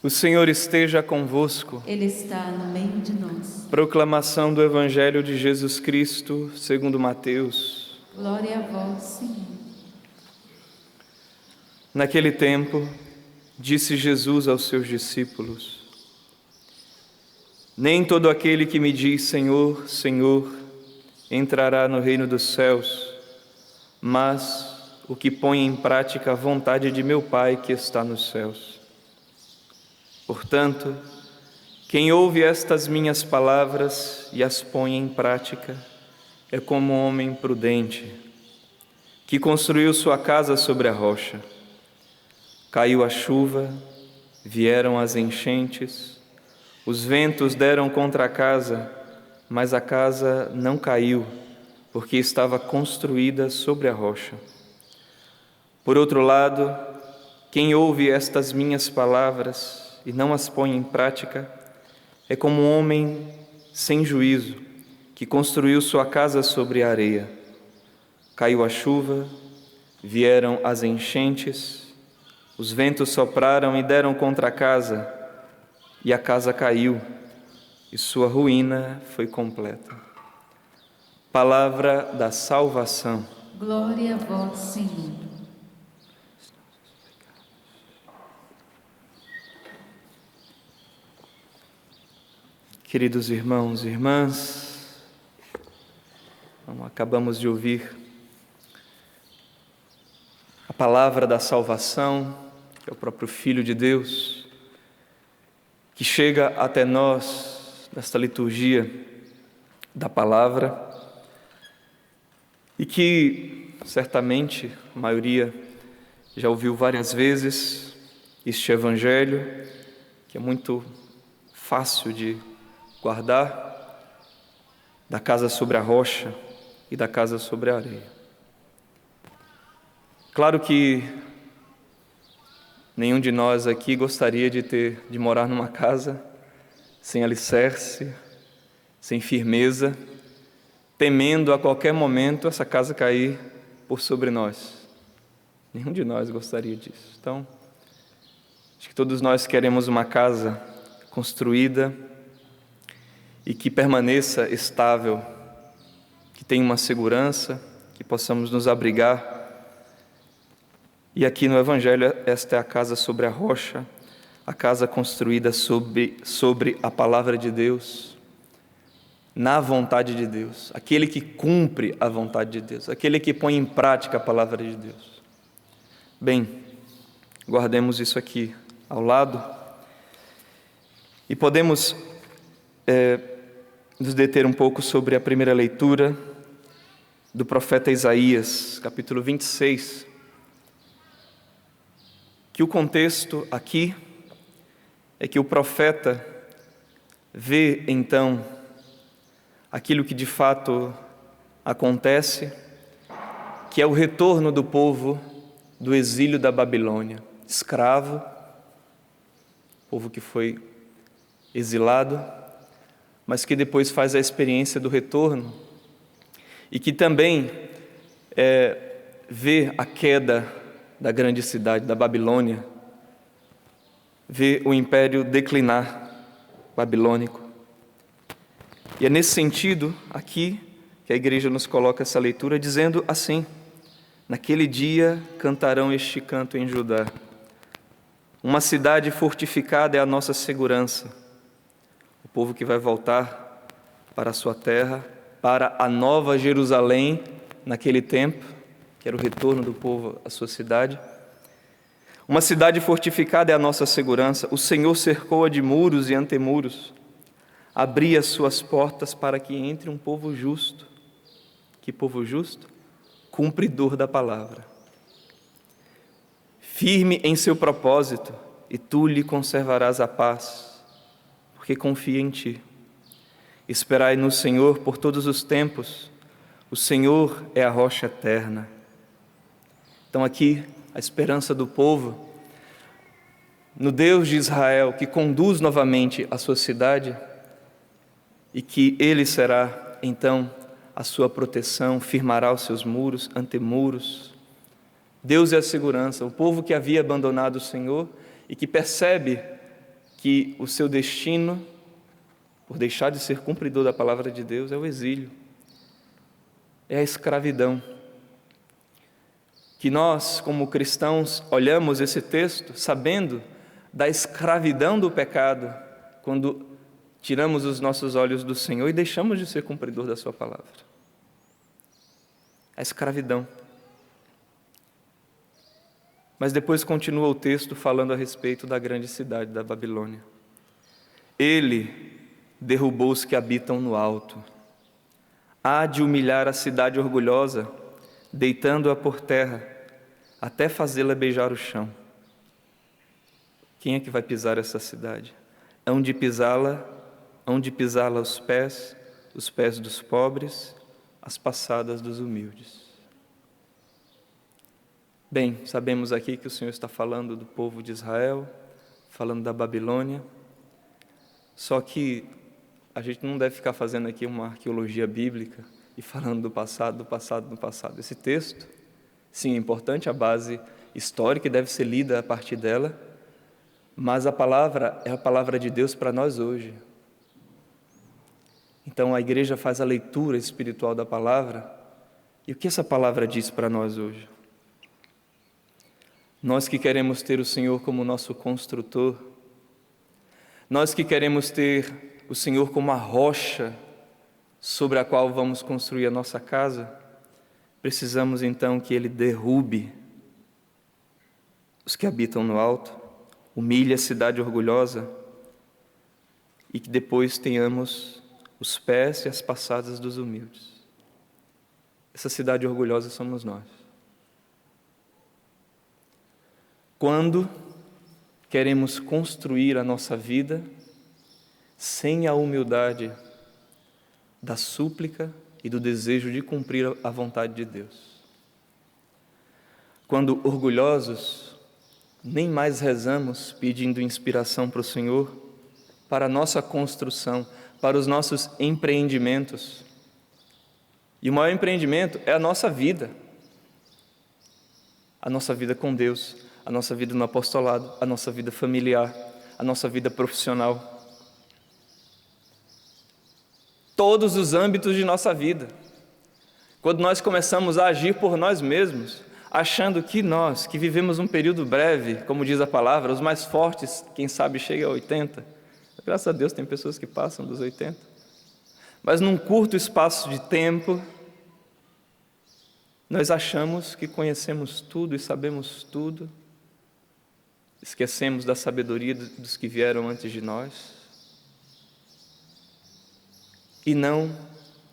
O Senhor esteja convosco. Ele está no meio de nós. Proclamação do Evangelho de Jesus Cristo, segundo Mateus. Glória a vós, Senhor. Naquele tempo, disse Jesus aos seus discípulos: Nem todo aquele que me diz Senhor, Senhor, entrará no reino dos céus, mas o que põe em prática a vontade de meu Pai que está nos céus. Portanto, quem ouve estas minhas palavras e as põe em prática é como um homem prudente, que construiu sua casa sobre a rocha. Caiu a chuva, vieram as enchentes, os ventos deram contra a casa, mas a casa não caiu, porque estava construída sobre a rocha. Por outro lado, quem ouve estas minhas palavras e não as põe em prática, é como um homem sem juízo, que construiu sua casa sobre a areia. Caiu a chuva, vieram as enchentes, os ventos sopraram e deram contra a casa, e a casa caiu, e sua ruína foi completa. Palavra da salvação. Glória a vós, Senhor. Queridos irmãos e irmãs, acabamos de ouvir a palavra da salvação, que é o próprio Filho de Deus, que chega até nós nesta liturgia da palavra e que certamente a maioria já ouviu várias vezes este Evangelho, que é muito fácil de guardar, da casa sobre a rocha e da casa sobre a areia. Claro que nenhum de nós aqui gostaria de morar numa casa sem alicerce, sem firmeza, temendo a qualquer momento essa casa cair por sobre nós. Nenhum de nós gostaria disso. Então, acho que todos nós queremos uma casa construída e que permaneça estável, que tenha uma segurança, que possamos nos abrigar. E aqui no Evangelho, esta é a casa sobre a rocha, a casa construída sobre a palavra de Deus, na vontade de Deus, aquele que cumpre a vontade de Deus, aquele que põe em prática a palavra de Deus. Bem, guardemos isso aqui ao lado e podemos nos deter um pouco sobre a primeira leitura do profeta Isaías, capítulo 26, que o contexto aqui é que o profeta vê então aquilo que de fato acontece, que é o retorno do povo do exílio da Babilônia, escravo, povo que foi exilado, mas que depois faz a experiência do retorno e que também vê a queda da grande cidade, da Babilônia, vê o império declinar babilônico. E é nesse sentido aqui que a igreja nos coloca essa leitura dizendo assim: naquele dia cantarão este canto em Judá. Uma cidade fortificada é a nossa segurança. O povo que vai voltar para a sua terra, para a nova Jerusalém, naquele tempo, que era o retorno do povo à sua cidade. Uma cidade fortificada é a nossa segurança. O Senhor cercou-a de muros e antemuros, abria as suas portas para que entre um povo justo. Que povo justo? Cumpridor da palavra. Firme em seu propósito, e tu lhe conservarás a paz, porque confia em ti. Esperai no Senhor por todos os tempos, o Senhor é a rocha eterna. Então aqui, a esperança do povo no Deus de Israel, que conduz novamente a sua cidade e que Ele será, então, a sua proteção, firmará os seus muros, antemuros. Deus é a segurança. O povo que havia abandonado o Senhor e que percebe que o seu destino, por deixar de ser cumpridor da palavra de Deus, é o exílio, é a escravidão. Que nós, como cristãos, olhamos esse texto sabendo da escravidão do pecado, quando tiramos os nossos olhos do Senhor e deixamos de ser cumpridor da sua palavra. A escravidão. Mas depois continua o texto falando a respeito da grande cidade da Babilônia. Ele derrubou os que habitam no alto. Há de humilhar a cidade orgulhosa, deitando-a por terra, até fazê-la beijar o chão. Quem é que vai pisar essa cidade? Hão de pisá-la os pés dos pobres, as passadas dos humildes. Bem, sabemos aqui que o Senhor está falando do povo de Israel, falando da Babilônia, só que a gente não deve ficar fazendo aqui uma arqueologia bíblica e falando do passado, do passado, do passado. Esse texto, sim, é importante, a base histórica deve ser lida a partir dela, mas a palavra é a palavra de Deus para nós hoje. Então a igreja faz a leitura espiritual da palavra, e o que essa palavra diz para nós hoje? Nós que queremos ter o Senhor como nosso construtor, nós que queremos ter o Senhor como a rocha sobre a qual vamos construir a nossa casa, precisamos então que Ele derrube os que habitam no alto, humilhe a cidade orgulhosa e que depois tenhamos os pés e as passadas dos humildes. Essa cidade orgulhosa somos nós. Quando queremos construir a nossa vida sem a humildade da súplica e do desejo de cumprir a vontade de Deus. Quando orgulhosos, nem mais rezamos pedindo inspiração para o Senhor, para a nossa construção, para os nossos empreendimentos. E o maior empreendimento é a nossa vida com Deus, a nossa vida no apostolado, a nossa vida familiar, a nossa vida profissional. Todos os âmbitos de nossa vida. Quando nós começamos a agir por nós mesmos, achando que nós, que vivemos um período breve, como diz a palavra, os mais fortes, quem sabe, chega a 80. Graças a Deus tem pessoas que passam dos 80. Mas num curto espaço de tempo, nós achamos que conhecemos tudo e sabemos tudo, esquecemos da sabedoria dos que vieram antes de nós e não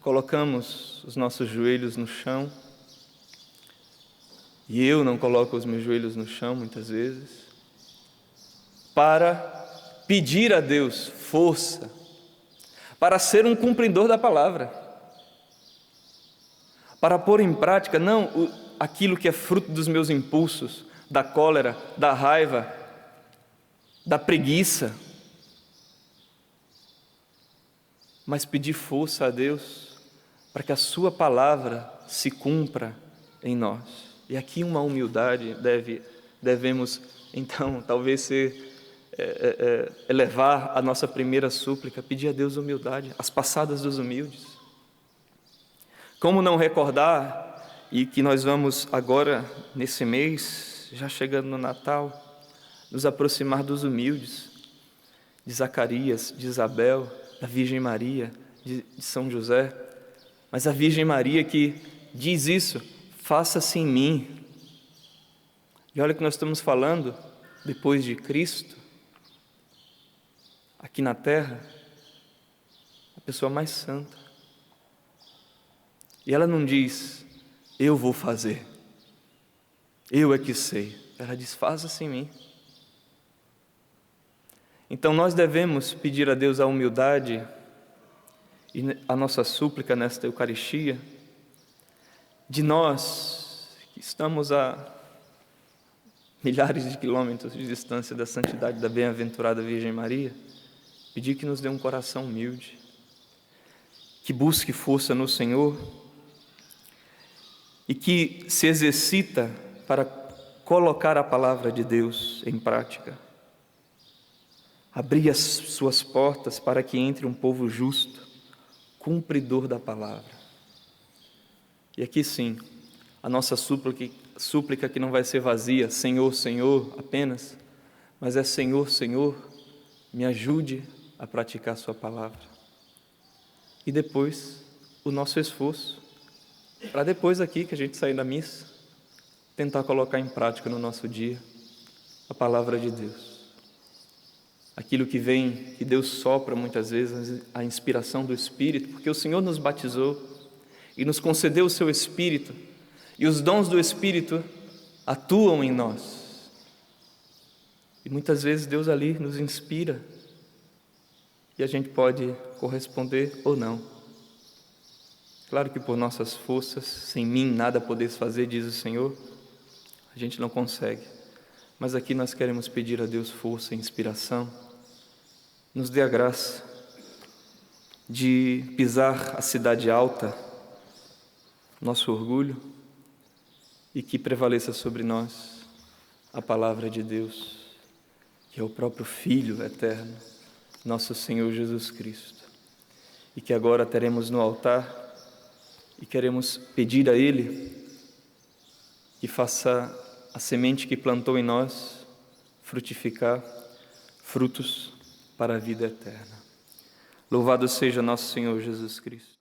colocamos os nossos joelhos no chão, e eu não coloco os meus joelhos no chão muitas vezes, para pedir a Deus força, para ser um cumpridor da palavra, para pôr em prática não aquilo que é fruto dos meus impulsos, da cólera, da raiva, da preguiça, mas pedir força a Deus para que a sua palavra se cumpra em nós. E aqui uma humildade devemos então talvez elevar a nossa primeira súplica, pedir a Deus humildade, as passadas dos humildes. Como não recordar, e que nós vamos agora, nesse mês, já chegando no Natal, nos aproximar dos humildes, de Zacarias, de Isabel, da Virgem Maria, de São José, mas a Virgem Maria que diz isso, faça-se em mim. E olha que nós estamos falando, depois de Cristo, aqui na terra, a pessoa mais santa. E ela não diz, eu vou fazer, eu é que sei. Ela diz, faça-se em mim. Então nós devemos pedir a Deus a humildade e a nossa súplica nesta Eucaristia, de nós que estamos a milhares de quilômetros de distância da santidade da bem-aventurada Virgem Maria, pedir que nos dê um coração humilde, que busque força no Senhor e que se exercita para colocar a palavra de Deus em prática. abri as suas portas para que entre um povo justo, cumpridor da palavra. E aqui sim, a nossa súplica que não vai ser vazia, Senhor, Senhor, apenas, mas é Senhor, Senhor, me ajude a praticar a sua palavra. E depois, o nosso esforço, para depois aqui que a gente sair da missa, tentar colocar em prática no nosso dia a palavra de Deus. Aquilo que vem, que Deus sopra muitas vezes, a inspiração do Espírito, porque o Senhor nos batizou e nos concedeu o seu Espírito, e os dons do Espírito atuam em nós. E muitas vezes Deus ali nos inspira, e a gente pode corresponder ou não. Claro que por nossas forças, sem mim nada podeis fazer, diz o Senhor, a gente não consegue. Mas aqui nós queremos pedir a Deus força e inspiração. Nos dê a graça de pisar a cidade alta, nosso orgulho, e que prevaleça sobre nós a palavra de Deus, que é o próprio Filho eterno, nosso Senhor Jesus Cristo. E que agora teremos no altar e queremos pedir a Ele que faça a semente que plantou em nós frutificar frutos para a vida eterna. Louvado seja nosso Senhor Jesus Cristo.